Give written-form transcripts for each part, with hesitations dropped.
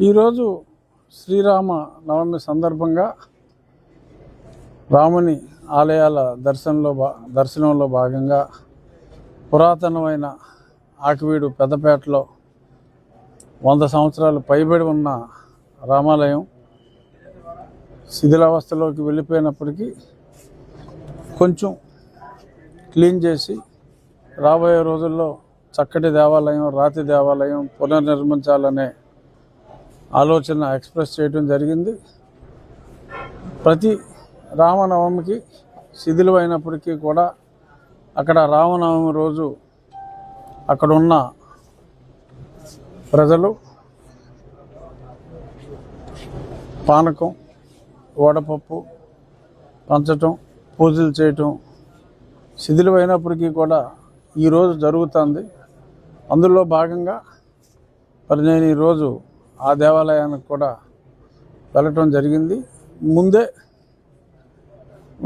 ఈరోజు శ్రీరామ నవమి సందర్భంగా రాముని ఆలయాల దర్శనంలో భాగంగా పురాతనమైన ఆకివీడు పెద్దపేటలో 100 సంవత్సరాలు పైబడి ఉన్న రామాలయం శిథిలావస్థలోకి వెళ్ళిపోయినప్పటికీ కొంచెం క్లీన్ చేసి రాబోయే రోజుల్లో చక్కటి దేవాలయం, రాతి దేవాలయం పునర్నిర్మించాలనే ఆలోచన ఎక్స్ప్రెస్ చేయడం జరిగింది. ప్రతి రామనవమికి శిథిలమైనప్పటికీ కూడా అక్కడ రామనవమి రోజు అక్కడున్న ప్రజలు పానకం, వడపప్పు పంచటం, పూజలు చేయటం శిథిలమైనప్పటికీ కూడా ఈరోజు జరుగుతుంది. అందులో భాగంగా మరి నేను ఈరోజు ఆ దేవాలయానికి కూడా వెళ్ళటం జరిగింది. ముందే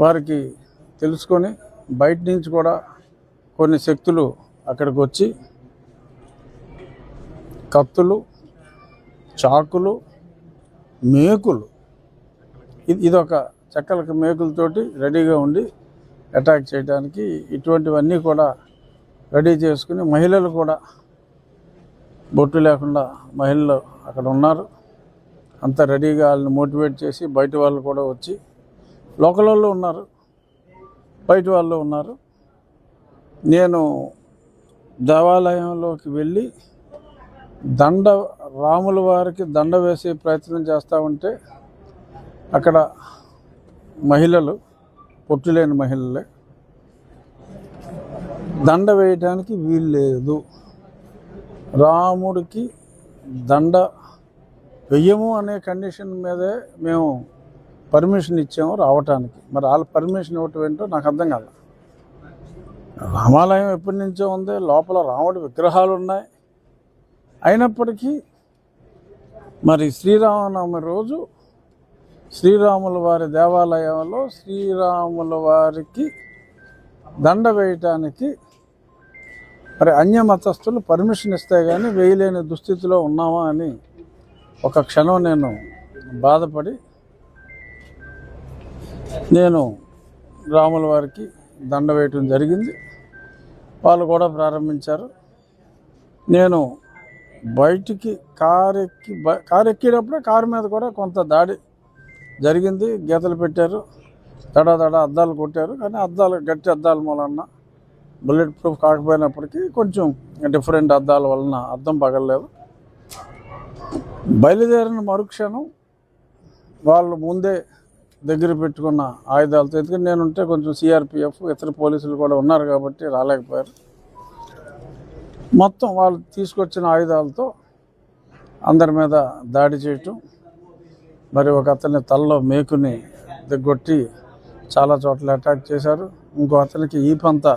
వారికి తెలుసుకొని బయట నుంచి కూడా కొన్ని శక్తులు అక్కడికి వచ్చి కత్తులు, చాకులు, మేకులు, ఇదొక చెక్కలకి మేకులతోటి రెడీగా ఉండి అటాక్ చేయడానికి ఇటువంటివన్నీ కూడా రెడీ చేసుకుని మహిళలు కూడా బొట్టు లేకుండా మహిళలు అక్కడ ఉన్నారు. అంతా రెడీగా వాళ్ళని మోటివేట్ చేసి బయట వాళ్ళు కూడా వచ్చి లోకల్ వాళ్ళు ఉన్నారు, బయట వాళ్ళు ఉన్నారు. నేను దేవాలయంలోకి వెళ్ళి రాముల వారికి దండ వేసే ప్రయత్నం చేస్తూ ఉంటే అక్కడ మహిళలు, పొట్టులేని మహిళలే, దండ వేయడానికి వీలు లేదు, రాముడికి దండ వెయ్యము అనే కండిషన్ మీదే మేము పర్మిషన్ ఇచ్చాము రావటానికి. మరి వాళ్ళ పర్మిషన్ ఇవ్వటం ఏంటో నాకు అర్థం కాదు. రామాలయం ఎప్పటి నుంచో ఉంది, లోపల రాముడి విగ్రహాలు ఉన్నాయి. అయినప్పటికీ మరి శ్రీరామనవమి రోజు శ్రీరాముల వారి దేవాలయంలో శ్రీరాముల వారికి దండ వేయటానికి మరి అన్య మతస్థులు పర్మిషన్ ఇస్తే కానీ వేయలేని దుస్థితిలో ఉన్నామా అని ఒక క్షణం నేను బాధపడి నేను రాముల వారికి దండ వేయటం జరిగింది. వాళ్ళు కూడా ప్రారంభించారు. నేను బయటికి కారు ఎక్కేటప్పుడే కారు మీద కూడా కొంత దాడి జరిగింది. గీతలు పెట్టారు, దడ అద్దాలు కొట్టారు. కానీ గట్టి అద్దాల వలన బుల్లెట్ ప్రూఫ్ కాకపోయినప్పటికీ కొంచెం డిఫరెంట్ అద్దాల వలన అద్దం పగలలేదు. బయలుదేరిన మరుక్షణం వాళ్ళు ముందే దగ్గర పెట్టుకున్న ఆయుధాలతో, ఎందుకంటే నేనుంటే కొంచెం సిఆర్పిఎఫ్ ఇతర పోలీసులు కూడా ఉన్నారు కాబట్టి రాలేకపోయారు. మొత్తం వాళ్ళు తీసుకొచ్చిన ఆయుధాలతో అందరి మీద దాడి చేయటం, మరి ఒక అతని తలలో మేకుని దిగ్గొట్టి చాలా చోట్ల అటాక్ చేశారు. ఇంకో అతనికి ఈపంతా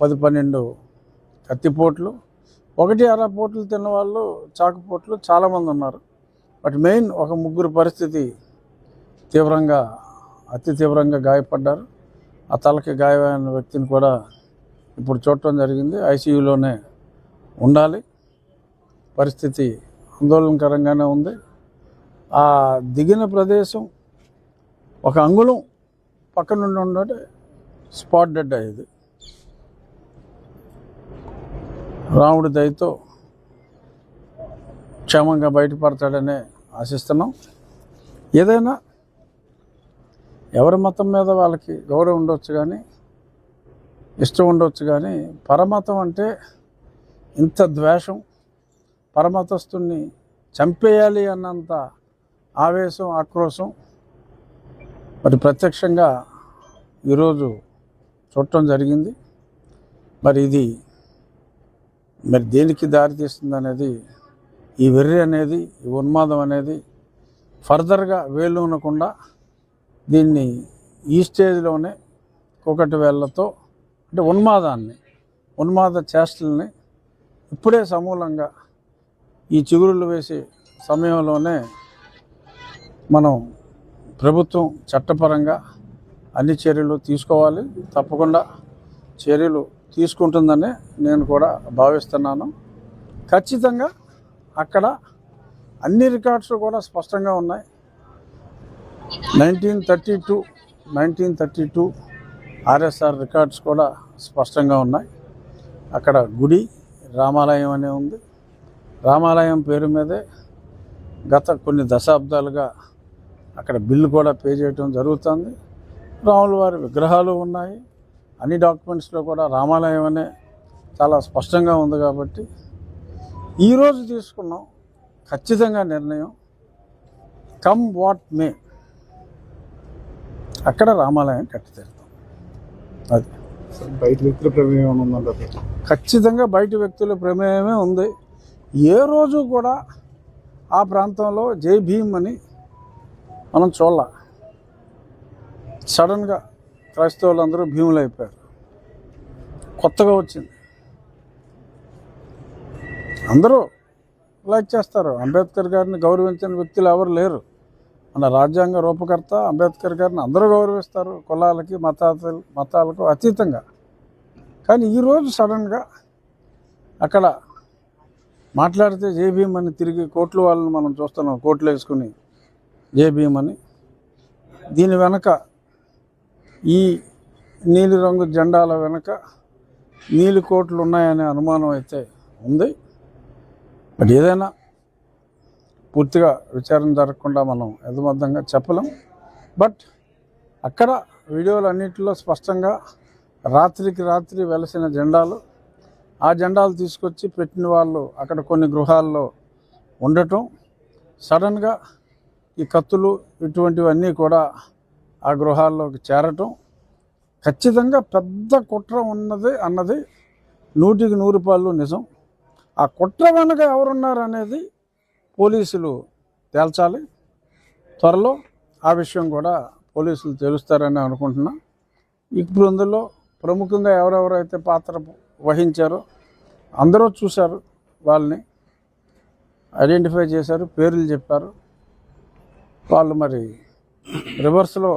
10-12 కత్తిపోట్లు, 1-6 పోట్లు తిన్నవాళ్ళు, చాకుపోట్లు చాలామంది ఉన్నారు. బట్ మెయిన్ ఒక 3 పరిస్థితి అతి తీవ్రంగా గాయపడ్డారు. ఆ తలకి గాయమైన వ్యక్తిని కూడా ఇప్పుడు చూడటం జరిగింది. ఐసీయూలోనే ఉండాలి. పరిస్థితి ఆందోళనకరంగానే ఉంది. ఆ దిగిన ప్రదేశం ఒక అంగుళం పక్క నుండి ఉండే స్పాట్ డెడ్ అయ్యేది. రాముడి దయతో క్షేమంగా బయటపడతాడనే ఆశిస్తున్నాం. ఏదైనా ఎవరి మతం మీద వాళ్ళకి గౌరవం ఉండొచ్చు, కానీ ఇష్టం ఉండొచ్చు, కానీ పరమతం అంటే ఇంత ద్వేషం, పరమతస్తుని చంపేయాలి అన్నంత ఆవేశం, ఆక్రోశం మరి ప్రత్యక్షంగా ఈరోజు చూడటం జరిగింది. మరి ఇది దేనికి దారితీస్తుంది అనేది, ఈ వెర్రి అనేది, ఈ ఉన్మాదం అనేది ఫర్దర్గా వేలునకుండా దీన్ని ఈ స్టేజ్లోనే ఒకటి వేళ్లతో అంటే ఉన్మాద చేష్టల్ని ఇప్పుడే సమూలంగా ఈ చిగురులు వేసే సమయంలోనే మనం ప్రభుత్వం చట్టపరంగా అన్ని చర్యలు తీసుకోవాలి. తప్పకుండా చర్యలు తీసుకుంటుందని నేను కూడా భావిస్తున్నాను. ఖచ్చితంగా అక్కడ అన్ని రికార్డ్స్ కూడా స్పష్టంగా ఉన్నాయి. 1932 ఆర్ఎస్ఆర్ రికార్డ్స్ కూడా స్పష్టంగా ఉన్నాయి. అక్కడ గుడి రామాలయం అనే ఉంది. రామాలయం పేరు మీదే గత కొన్ని దశాబ్దాలుగా అక్కడ బిల్లు కూడా పే చేయడం జరుగుతుంది. రాముల వారి విగ్రహాలు ఉన్నాయి. అన్ని డాక్యుమెంట్స్లో కూడా రామాలయం అనే చాలా స్పష్టంగా ఉంది. కాబట్టి ఈరోజు తీసుకున్నాం ఖచ్చితంగా నిర్ణయం, కమ్ వాట్ మే, అక్కడ రామాలయం కట్టి తీరుతాం. అది బయట వ్యక్తుల ప్రమేయం ఉందంట. ఖచ్చితంగా బయట వ్యక్తుల ప్రమేయమే ఉంది. ఏ రోజు కూడా ఆ ప్రాంతంలో జై భీమ్ అని మనం చూడాల. సడన్గా క్రైస్తవులందరూ భీములు అయిపోయారు. కొత్తగా వచ్చింది. అందరూ లైక్ చేస్తారు. అంబేద్కర్ గారిని గౌరవించిన వ్యక్తులు ఎవరు లేరు. మన రాజ్యాంగ రూపకర్త అంబేద్కర్ గారిని అందరూ గౌరవిస్తారు, కులాలకి మతాలకు అతీతంగా. కానీ ఈరోజు సడన్గా అక్కడ మాట్లాడితే జై భీమ్ అని తిరిగి కోట్లు వాళ్ళని మనం చూస్తున్నాం, కోట్లు వేసుకుని జై భీమ్ అని. దీని వెనక ఈ నీలిరంగు జెండాల వెనక నీలి కోట్లు ఉన్నాయనే అనుమానం అయితే ఉంది. బట్ ఏదైనా పూర్తిగా విచారణ జరగకుండా మనం యథార్థంగా చెప్పలేం. బట్ అక్కడ వీడియోలు అన్నింటిలో స్పష్టంగా రాత్రికి రాత్రి వెలసిన జెండాలు, ఆ జెండాలు తీసుకొచ్చి పెట్టిన వాళ్ళు అక్కడ కొన్ని గృహాల్లో ఉండటం, సడన్గా ఈ కత్తులు ఇటువంటివన్నీ కూడా ఆ గృహాల్లోకి చేరటం, ఖచ్చితంగా పెద్ద కుట్ర ఉన్నది అన్నది 100% నిజం. ఆ కుట్ర వెనక ఎవరున్నారు అనేది పోలీసులు తేల్చాలి. త్వరలో ఆ విషయం కూడా పోలీసులు తెలుస్తారని అనుకుంటున్నా. ఇప్పుడు అందులో ప్రముఖంగా ఎవరెవరైతే పాత్ర వహించారో అందరూ చూశారు, వాళ్ళని ఐడెంటిఫై చేశారు, పేర్లు చెప్పారు. వాళ్ళు మరి రివర్స్లో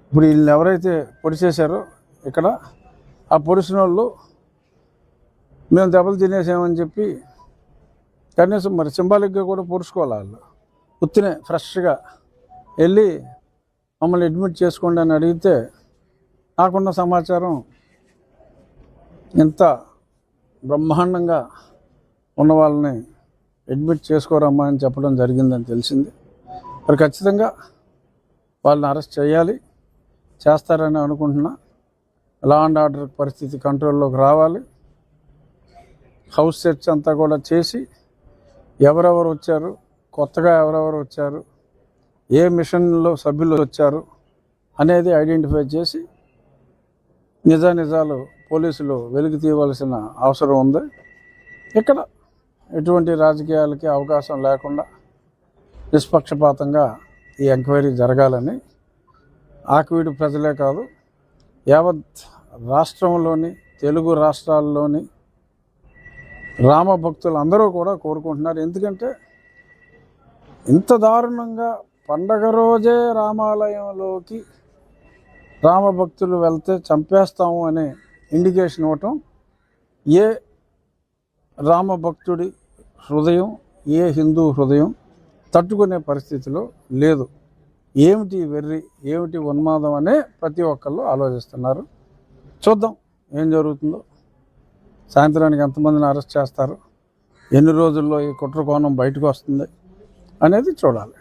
ఇప్పుడు వీళ్ళని ఎవరైతే పొడిచేశారో ఇక్కడ, ఆ పొడిచిన వాళ్ళు మేము దెబ్బలు తినేసామని చెప్పి కనీసం మరి సింబాలిక్గా కూడా పొడుచుకోవాలి. వాళ్ళు ఉత్తినే ఫ్రెష్గా వెళ్ళి మమ్మల్ని అడ్మిట్ చేసుకోండి అని అడిగితే, నాకున్న సమాచారం ఇంత బ్రహ్మాండంగా ఉన్న వాళ్ళని అడ్మిట్ చేసుకోరమ్మా అని చెప్పడం జరిగిందని తెలిసింది. మరి ఖచ్చితంగా వాళ్ళని అరెస్ట్ చేయాలి, చేస్తారని అనుకుంటున్నా. లా అండ్ ఆర్డర్ పరిస్థితి కంట్రోల్లోకి రావాలి. హౌస్ సెర్చ్ అంతా కూడా చేసి ఎవరెవరు వచ్చారు, కొత్తగా ఎవరెవరు వచ్చారు, ఏ మిషన్లో సభ్యులు వచ్చారు అనేది ఐడెంటిఫై చేసి నిజాలు పోలీసులు వెలికి తీయవలసిన అవసరం ఉంది. ఇక్కడ ఎటువంటి రాజకీయాలకి అవకాశం లేకుండా నిష్పక్షపాతంగా ఈ ఎంక్వైరీ జరగాలని ఆకివీడు ప్రజలే కాదు, యావత్ రాష్ట్రంలోని తెలుగు రాష్ట్రాల్లోని రామభక్తులు అందరూ కూడా కోరుకుంటున్నారు. ఎందుకంటే ఇంత దారుణంగా పండగ రోజే రామాలయంలోకి రామభక్తులు వెళ్తే చంపేస్తాము అనే ఇండికేషన్ ఇవ్వటం ఏ రామభక్తుడి హృదయం, ఏ హిందూ హృదయం తట్టుకునే పరిస్థితిలో లేదు. ఏమిటి వెర్రి, ఏమిటి ఉన్మాదం అనే ప్రతి ఒక్కళ్ళు ఆలోచిస్తున్నారు. చూద్దాం ఏం జరుగుతుందో. సాయంత్రానికి ఎంతమందిని అరెస్ట్ చేస్తారు, ఎన్ని రోజుల్లో ఈ కుట్ర కోణం బయటకు వస్తుంది అనేది చూడాలి.